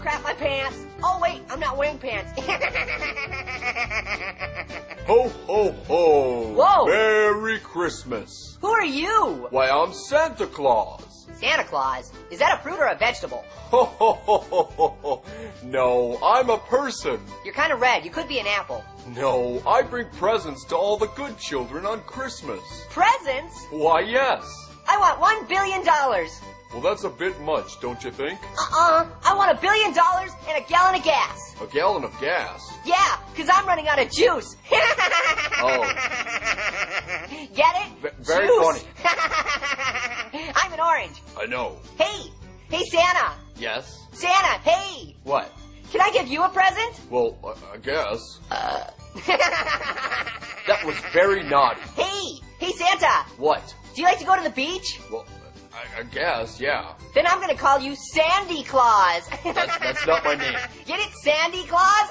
crap my pants. Oh, wait, I'm not wearing pants. Ho, ho, ho. Whoa. Merry Christmas. Who are you? Why, I'm Santa Claus. Santa Claus? Is that a fruit or a vegetable? Ho, ho, ho, ho, ho, ho. No, I'm a person. You're kind of red. You could be an apple. No, I bring presents to all the good children on Christmas. Presents? Why, yes. I want $1 billion. Well, that's a bit much, don't you think? I want $1 billion and a gallon of gas. A gallon of gas? Yeah, because I'm running out of juice. Oh. Get it? Very Juice. funny. I'm an orange. I know. Hey, Santa. Yes? Santa, hey. What? Can I give you a present? Well, I guess. That was very naughty. Hey, Santa. What? Do you like to go to the beach? Well, I guess, yeah. Then I'm going to call you Sandy Claus. That's not my name. Get it, Sandy Claus?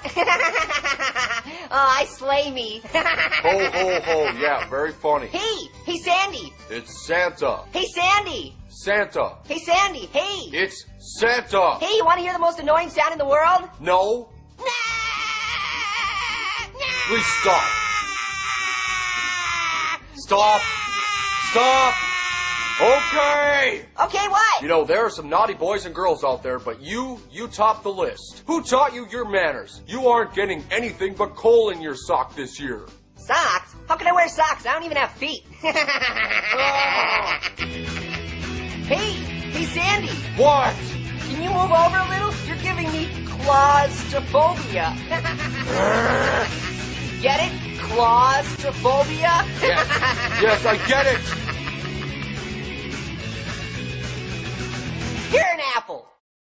Oh, I slay me. Ho, ho, ho. Yeah, very funny. Hey, Sandy. It's Santa. Hey, Sandy. Santa. Hey, Sandy. Hey. It's Santa. Hey, you want to hear the most annoying sound in the world? No. Please stop. Stop. Stop. Okay. Okay, what? You know, there are some naughty boys and girls out there, but you top the list. Who taught you your manners? You aren't getting anything but coal in your sock this year. Socks? How can I wear socks? I don't even have feet. Hey, Sandy. What? Can you move over a little? You're giving me claustrophobia. Get it? Claustrophobia? Yes, I get it.